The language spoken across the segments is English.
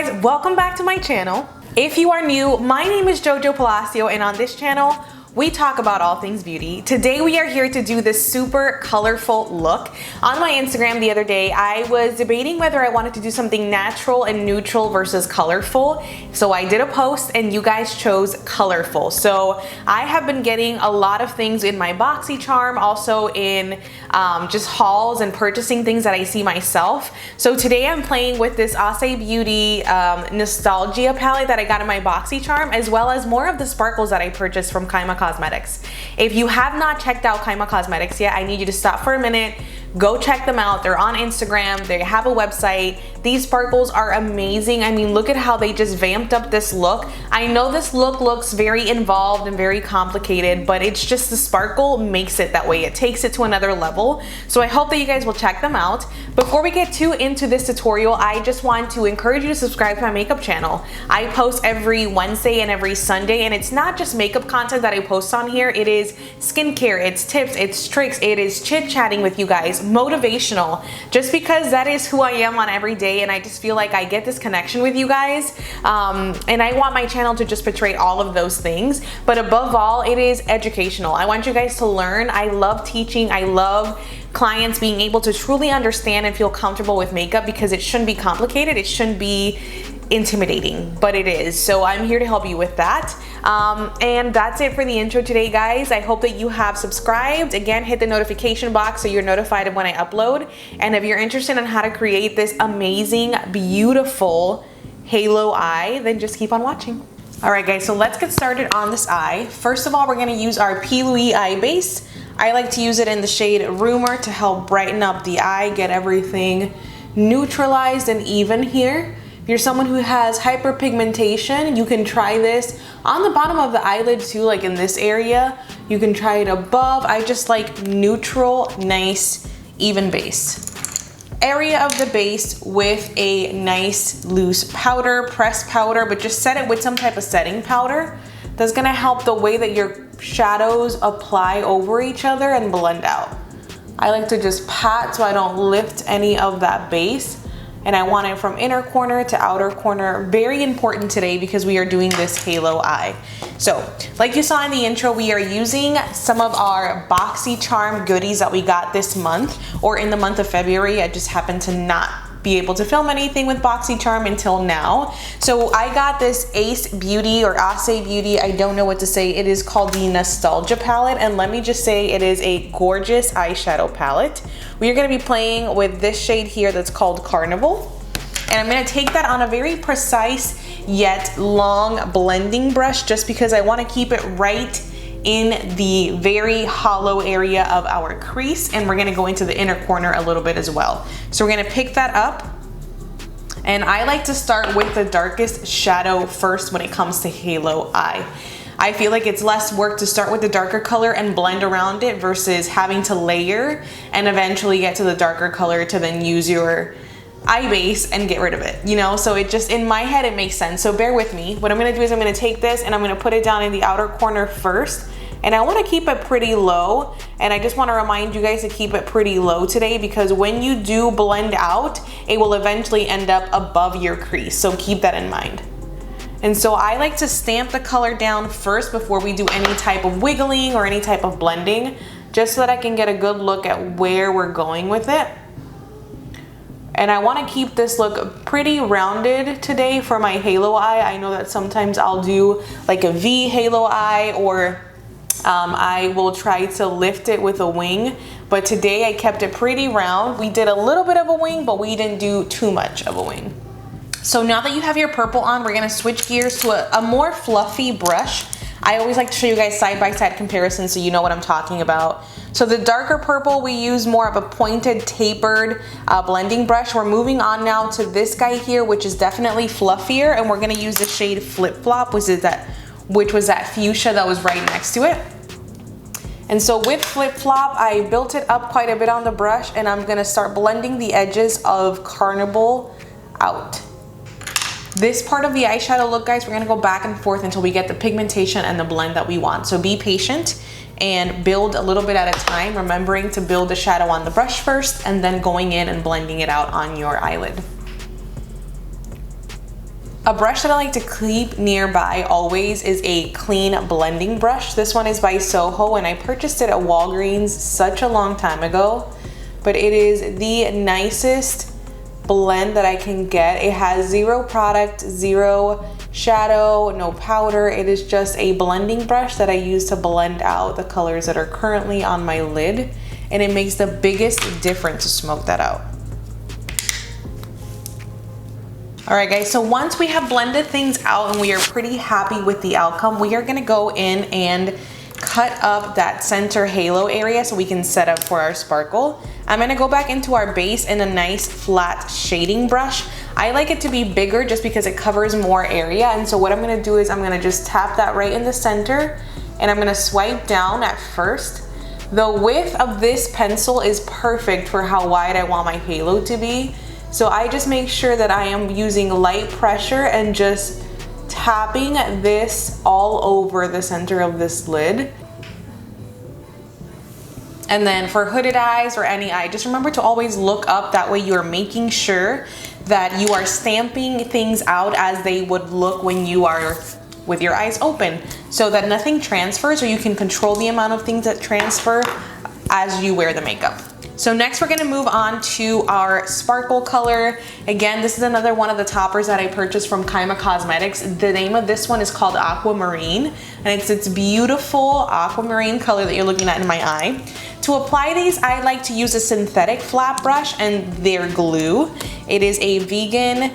guys, welcome back to my channel. If you are new, my name is Jojo Palacio, and on this channel we talk about all things beauty. Today we are here to do this super colorful look. On my Instagram the other day, I was debating whether I wanted to do something natural and neutral versus colorful. So I did a post and you guys chose colorful. So I have been getting a lot of things in my BoxyCharm, also in just hauls and purchasing things that I see myself. So today I'm playing with this BEAUTÄ Nostalgia palette that I got in my BoxyCharm, as well as more of the sparkles that I purchased from Cosmetics. If you have not checked out Becca Cosmetics yet, I need you to stop for a minute, go check them out. They're on Instagram, they have a website. These sparkles are amazing. I mean, look at how they just vamped up this look. I know this look looks very involved and very complicated, but it's just the sparkle makes it that way. It takes it to another level. So I hope that you guys will check them out. Before we get too into this tutorial, I just want to encourage you to subscribe to my makeup channel. I post every Wednesday and every Sunday, and it's not just makeup content that I post on here. It is skincare, it's tips, it's tricks, it is chit-chatting with you guys, motivational, just because that is who I am on every day, and I just feel like I get this connection with you guys, and I want my channel to just portray all of those things. But above all, it is educational. I want you guys to learn. I love teaching. I love clients being able to truly understand and feel comfortable with makeup, because it shouldn't be complicated, it shouldn't be intimidating, but it is. So I'm here to help you with that. And that's it for the intro today, guys. I hope that you have subscribed. Again, hit the notification box so you're notified of when I upload. And if you're interested in how to create this amazing, beautiful halo eye, then just keep on watching. All right, guys, so let's get started on this eye. First of all, we're gonna use our P. Louise eye base. I like to use it in the shade Rumor to help brighten up the eye, get everything neutralized and even here. If you're someone who has hyperpigmentation, you can try this on the bottom of the eyelid too, like in this area. You can try it above. I just like neutral, nice, even base. Area of the base with a nice loose powder, pressed powder, but just set it with some type of setting powder. That's gonna help the way that your shadows apply over each other and blend out. I like to just pat so I don't lift any of that base. And I want it from inner corner to outer corner. Very important today because we are doing this halo eye. So, like you saw in the intro, we are using some of our BoxyCharm goodies that we got this month, or in the month of February. I just happened to not be able to film anything with BoxyCharm until now. So I got this Ace Beauty or Ace Beauty, I don't know what to say. It is called the Nostalgia palette, and let me just say it is a gorgeous eyeshadow palette. We are gonna be playing with this shade here that's called Carnival. And I'm gonna take that on a very precise yet long blending brush, just because I wanna keep it right in the very hollow area of our crease, and we're gonna go into the inner corner a little bit as well. So we're gonna pick that up, and I like to start with the darkest shadow first when it comes to halo eye. I feel like it's less work to start with the darker color and blend around it versus having to layer and eventually get to the darker color to then use your eye base and get rid of it, you know? So it just, in my head, it makes sense. So bear with me. What I'm gonna do is I'm gonna take this and I'm gonna put it down in the outer corner first. And I wanna keep it pretty low. And I just wanna remind you guys to keep it pretty low today, because when you do blend out, it will eventually end up above your crease. So keep that in mind. And so I like to stamp the color down first before we do any type of wiggling or any type of blending, just so that I can get a good look at where we're going with it. And I want to keep this look pretty rounded today for my halo eye. I know that sometimes I'll do like a V halo eye, or I will try to lift it with a wing, but today I kept it pretty round. We did a little bit of a wing, but we didn't do too much of a wing. So now that you have your purple on, we're gonna switch gears to a more fluffy brush. I always like to show you guys side-by-side comparisons so you know what I'm talking about. So the darker purple, we use more of a pointed, tapered blending brush. We're moving on now to this guy here, which is definitely fluffier, and we're gonna use the shade Flip Flop, which was that fuchsia that was right next to it. And so with Flip Flop, I built it up quite a bit on the brush, and I'm gonna start blending the edges of Carnival out. This part of the eyeshadow look, guys, we're gonna go back and forth until we get the pigmentation and the blend that we want. So be patient and build a little bit at a time, remembering to build the shadow on the brush first and then going in and blending it out on your eyelid. A brush that I like to keep nearby always is a clean blending brush. This one is by Soho and I purchased it at Walgreens such a long time ago, but it is the nicest blend that I can get. It has zero product, zero shadow, no powder. It is just a blending brush that I use to blend out the colors that are currently on my lid, and it makes the biggest difference to smoke that out. All right guys, so once we have blended things out and we are pretty happy with the outcome, we are gonna go in and cut up that center halo area so we can set up for our sparkle. I'm gonna go back into our base in a nice flat shading brush. I like it to be bigger just because it covers more area, and so what I'm gonna do is I'm gonna just tap that right in the center and I'm gonna swipe down at first. The width of this pencil is perfect for how wide I want my halo to be. So I just make sure that I am using light pressure and just tapping this all over the center of this lid. And then for hooded eyes or any eye, just remember to always look up. That way you are making sure that you are stamping things out as they would look when you are with your eyes open, so that nothing transfers, or you can control the amount of things that transfer as you wear the makeup. So next we're gonna move on to our sparkle color. Again, this is another one of the toppers that I purchased from Becca Cosmetics. The name of this one is called Aquamarine, and it's this beautiful aquamarine color that you're looking at in my eye. To apply these, I like to use a synthetic flat brush and their glue. It is a vegan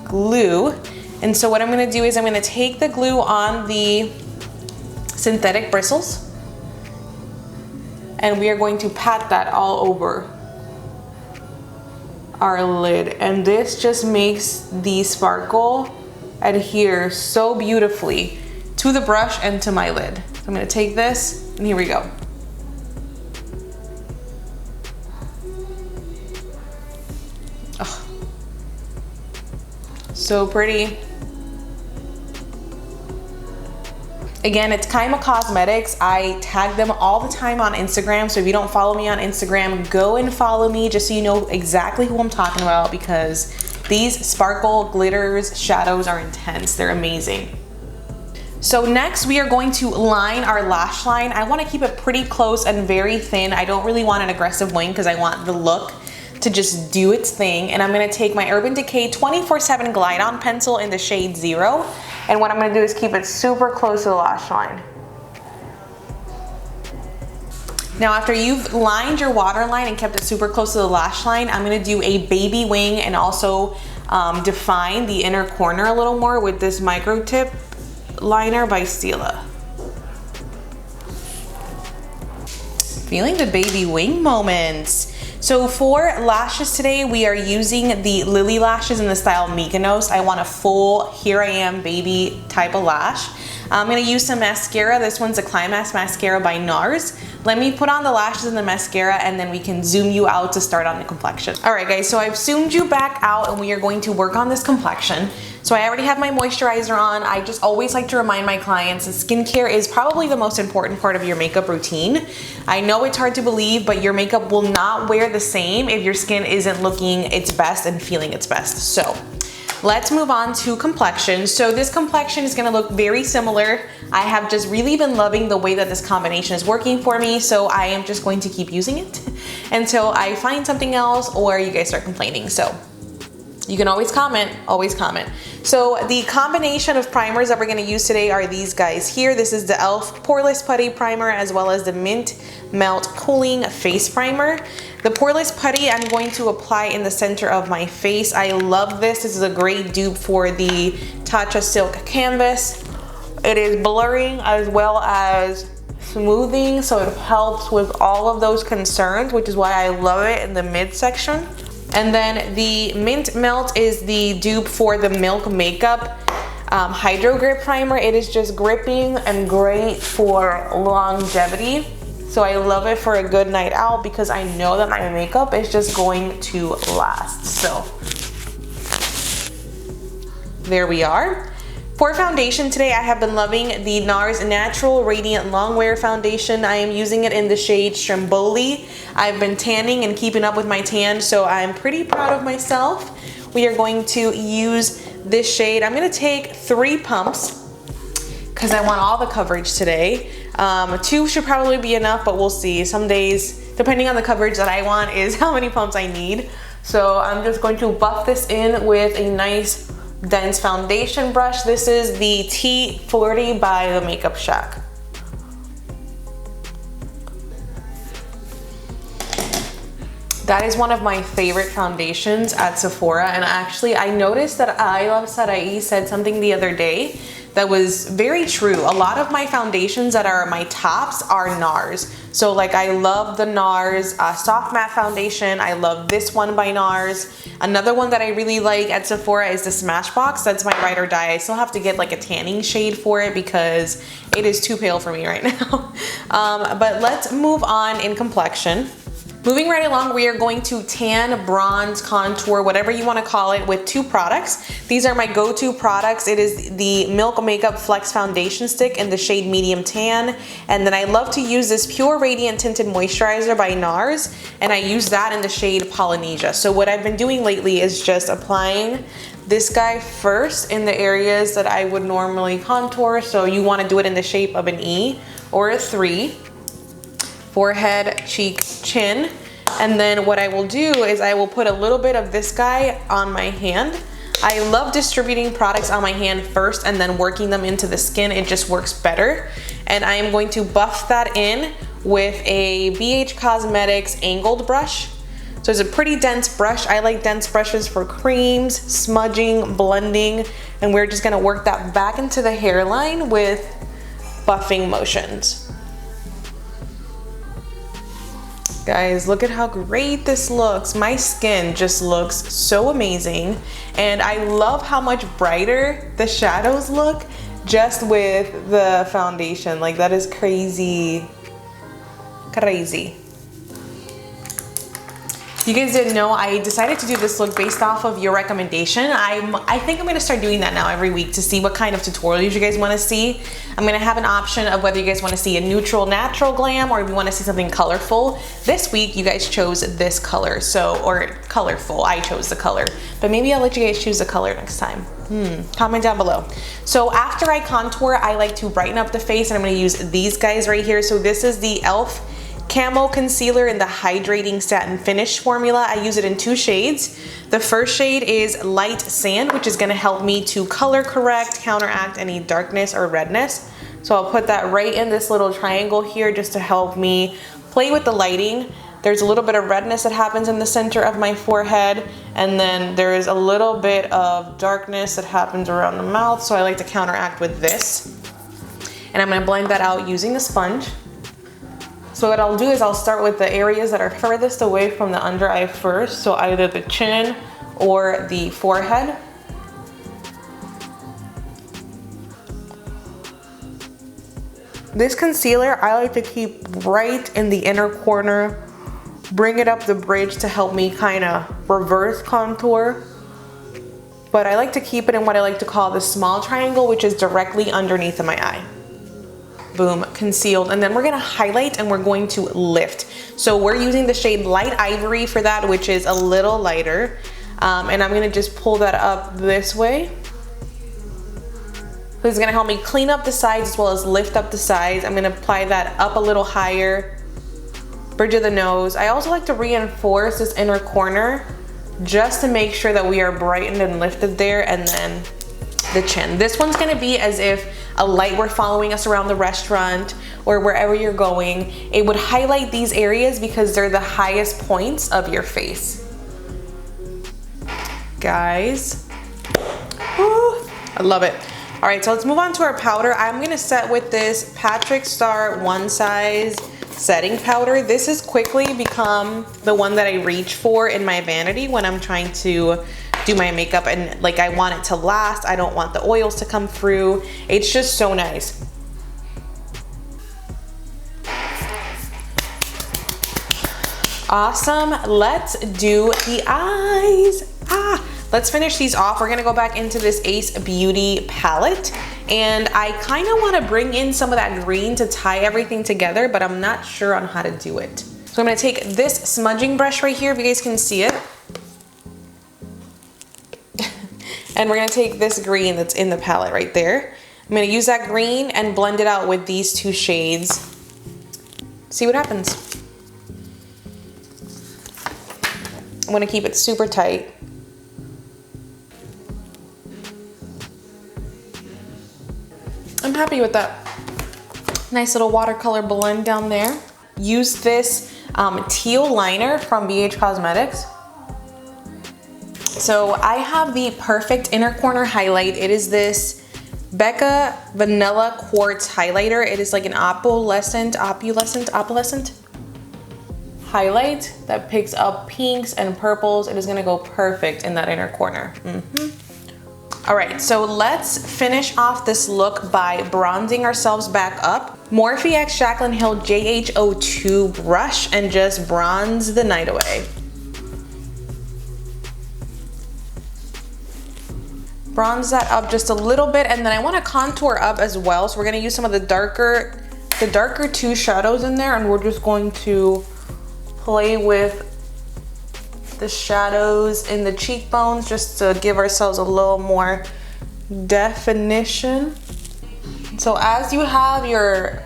glue. And so what I'm gonna do is I'm gonna take the glue on the synthetic bristles, and we are going to pat that all over our lid. And this just makes the sparkle adhere so beautifully to the brush and to my lid. So I'm gonna take this, and here we go. Oh, so pretty. Again, it's Becca Cosmetics. I tag them all the time on Instagram, so if you don't follow me on Instagram, go and follow me just so you know exactly who I'm talking about, because these sparkle glitters shadows are intense. They're amazing. So next we are going to line our lash line. I want to keep it pretty close and very thin. I don't really want an aggressive wing because I want the look to just do its thing. And I'm going to take my Urban Decay 24/7 Glide On pencil in the shade 0. And what I'm gonna do is keep it super close to the lash line. Now after you've lined your waterline and kept it super close to the lash line, I'm gonna do a baby wing and also define the inner corner a little more with this micro tip liner by Stela. Feeling the baby wing moments. So for lashes today, we are using the Lilly lashes in the style Mykonos. I want a full, here I am baby type of lash. I'm gonna use some mascara. This one's a Climax mascara by NARS. Let me put on the lashes and the mascara, and then we can zoom you out to start on the complexion. All right guys, so I've zoomed you back out and we are going to work on this complexion. So I already have my moisturizer on. I just always like to remind my clients that skincare is probably the most important part of your makeup routine. I know it's hard to believe, but your makeup will not wear the same if your skin isn't looking its best and feeling its best. So let's move on to complexion. So this complexion is gonna look very similar. I have just really been loving the way that this combination is working for me, so I am just going to keep using it until I find something else or you guys start complaining. So you can always comment, always comment. So the combination of primers that we're gonna use today are these guys here. This is the e.l.f. Poreless Putty Primer as well as the Mint Melt Cooling Face Primer. The Poreless Putty I'm going to apply in the center of my face. I love this. This is a great dupe for the Tatcha Silk Canvas. It is blurring as well as smoothing, so it helps with all of those concerns, which is why I love it in the midsection. And then the Mint Melt is the dupe for the Milk Makeup Hydro Grip Primer. It is just gripping and great for longevity. So I love it for a good night out because I know that my makeup is just going to last. So there we are. For foundation today, I have been loving the NARS Natural Radiant Longwear Foundation. I am using it in the shade Stromboli. I've been tanning and keeping up with my tan, so I'm pretty proud of myself. We are going to use this shade. I'm gonna take 3 pumps because I want all the coverage today. 2 should probably be enough, but we'll see. Some days, depending on the coverage that I want, is how many pumps I need. So I'm just going to buff this in with a nice dense foundation brush. This is the T40 by the Makeup Shack. That is one of my favorite foundations at Sephora, and actually I noticed that I Love Sarai said something the other day that was very true. A lot of my foundations that are my tops are NARS. So like I love the NARS Soft Matte Foundation. I love this one by NARS. Another one that I really like at Sephora is the Smashbox. That's my ride or die. I still have to get like a tanning shade for it because it is too pale for me right now. But let's move on in complexion. Moving right along, we are going to tan, bronze, contour, whatever you want to call it, with 2 products. These are my go-to products. It is the Milk Makeup Flex Foundation Stick in the shade Medium Tan. And then I love to use this Pure Radiant Tinted Moisturizer by NARS. And I use that in the shade Polynesia. So what I've been doing lately is just applying this guy first in the areas that I would normally contour. So you want to do it in the shape of an E or a 3. Forehead, cheek, chin. And then what I will do is I will put a little bit of this guy on my hand. I love distributing products on my hand first and then working them into the skin. It just works better. And I am going to buff that in with a BH Cosmetics angled brush. So it's a pretty dense brush. I like dense brushes for creams, smudging, blending, and we're just gonna work that back into the hairline with buffing motions. Guys, look at how great this looks. My skin just looks so amazing. And I love how much brighter the shadows look just with the foundation. Like, that is crazy. Crazy. You guys didn't know, I decided to do this look based off of your recommendation. I think I'm gonna start doing that now every week to see what kind of tutorials you guys wanna see. I'm gonna have an option of whether you guys wanna see a neutral, natural glam or if you wanna see something colorful. This week, you guys chose this color, or colorful, I chose the color. But maybe I'll let you guys choose the color next time. Comment down below. So after I contour, I like to brighten up the face, and I'm gonna use these guys right here. So this is the e.l.f. Camo Concealer in the Hydrating Satin Finish formula. I use it in 2 shades. The first shade is Light Sand, which is gonna help me to color correct, counteract any darkness or redness. So I'll put that right in this little triangle here just to help me play with the lighting. There's a little bit of redness that happens in the center of my forehead, and then there is a little bit of darkness that happens around the mouth, so I like to counteract with this. And I'm gonna blend that out using a sponge. So what I'll do is I'll start with the areas that are furthest away from the under eye first, so either the chin or the forehead. This concealer I like to keep right in the inner corner, bring it up the bridge to help me kind of reverse contour. But I like to keep it in what I like to call the small triangle, which is directly underneath of my eye. Boom, concealed. And then we're gonna highlight and we're going to lift. So we're using the shade Light Ivory for that, which is a little lighter. And I'm gonna just pull that up this way. This is gonna help me clean up the sides as well as lift up the sides. I'm gonna apply that up a little higher, bridge of the nose. I also like to reinforce this inner corner just to make sure that we are brightened and lifted there, and then the chin. This one's gonna be as if a light were following us around the restaurant or wherever you're going. It would highlight these areas because they're the highest points of your face. Guys, woo, I love it. All right, so let's move on to our powder. I'm gonna set with this Patrick Star One Size setting powder. This has quickly become the one that I reach for in my vanity when I'm trying to do my makeup, and like I want it to last. I don't want the oils to come through. It's just so nice. Awesome. Let's do the eyes. Let's finish these off. We're gonna go back into this Ace Beauty palette, and I kind of want to bring in some of that green to tie everything together, but I'm not sure on how to do it. So I'm gonna take this smudging brush right here, if you guys can see it. And we're gonna take this green that's in the palette right there. I'm gonna use that green and blend it out with these two shades. See what happens. I'm gonna keep it super tight. I'm happy with that. Nice little watercolor blend down there. Use this teal liner from BEAUTÄ Cosmetics. So I have the Perfect Inner Corner Highlight. It is this Becca Vanilla Quartz Highlighter. It is like an opalescent highlight that picks up pinks and purples. It is gonna go perfect in that inner corner. All right, so let's finish off this look by bronzing ourselves back up. Morphe x Jaclyn Hill JH02 brush and just bronze the night away. Bronze that up just a little bit, and then I want to contour up as well. So we're gonna use some of the darker two shadows in there, and we're just going to play with the shadows in the cheekbones just to give ourselves a little more definition. So as you have your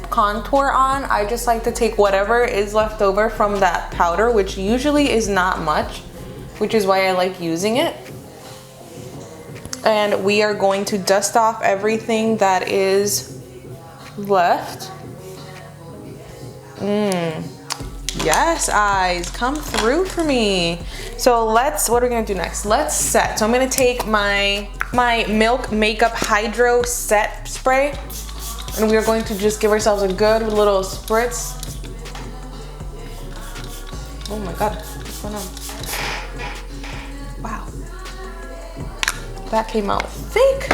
contour on, I just like to take whatever is left over from that powder, which usually is not much, which is why I like using it. And we are going to dust off everything that is left. Yes, eyes, come through for me. So what are we gonna do next? Let's set. So I'm gonna take my Milk Makeup Hydro Set Spray, and we are going to just give ourselves a good little spritz. Oh my God, what's going on? Wow. That came out thick.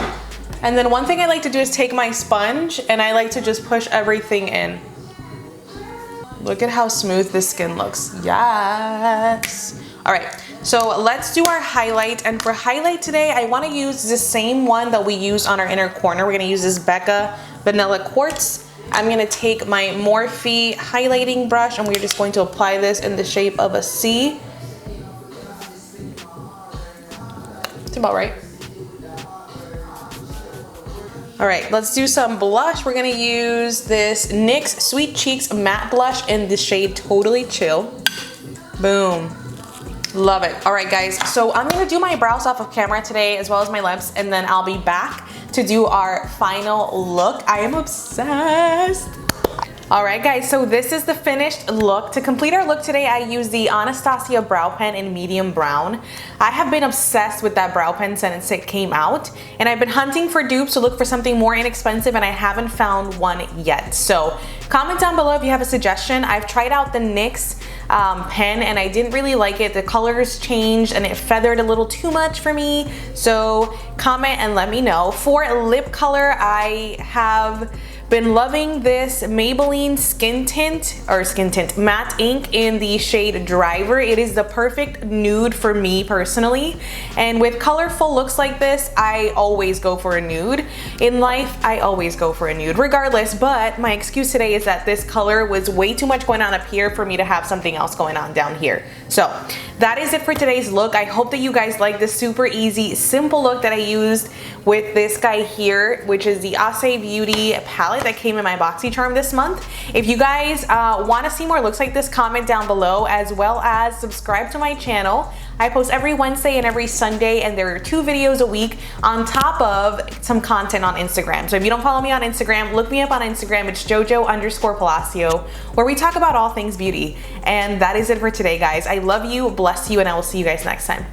And then one thing I like to do is take my sponge and I like to just push everything in. Look at how smooth this skin looks. Yes. All right, so let's do our highlight. And for highlight today, I wanna use the same one that we used on our inner corner. We're gonna use this Becca Vanilla Quartz. I'm gonna take my Morphe highlighting brush and we're just going to apply this in the shape of a C. It's about right. All right, let's do some blush. We're gonna use this NYX Sweet Cheeks Matte Blush in the shade Totally Chill. Boom, love it. All right guys, so I'm gonna do my brows off of camera today as well as my lips, and then I'll be back to do our final look. I am obsessed. All right guys, so this is the finished look. To complete our look today, I used the Anastasia brow pen in medium brown. I have been obsessed with that brow pen since it came out, and I've been hunting for dupes to look for something more inexpensive, and I haven't found one yet. So comment down below if you have a suggestion. I've tried out the NYX pen and I didn't really like it. The colors changed and it feathered a little too much for me. So comment and let me know. For lip color, I have been loving this Maybelline Skin Tint Matte Ink in the shade Driver. It is the perfect nude for me personally. And with colorful looks like this, I always go for a nude. In life, I always go for a nude regardless, but my excuse today is that this color was way too much going on up here for me to have something else going on down here. So that is it for today's look. I hope that you guys like this super easy, simple look that I used with this guy here, which is the Acai Beauty palette that came in my BoxyCharm this month. If you guys want to see more looks like this, comment down below, as well as subscribe to my channel. I post every Wednesday and every Sunday, and there are 2 videos a week on top of some content on Instagram. So if you don't follow me on Instagram, look me up on Instagram. It's jojo_palacio, where we talk about all things beauty. And that is it for today, guys. I love you, bless you, and I will see you guys next time.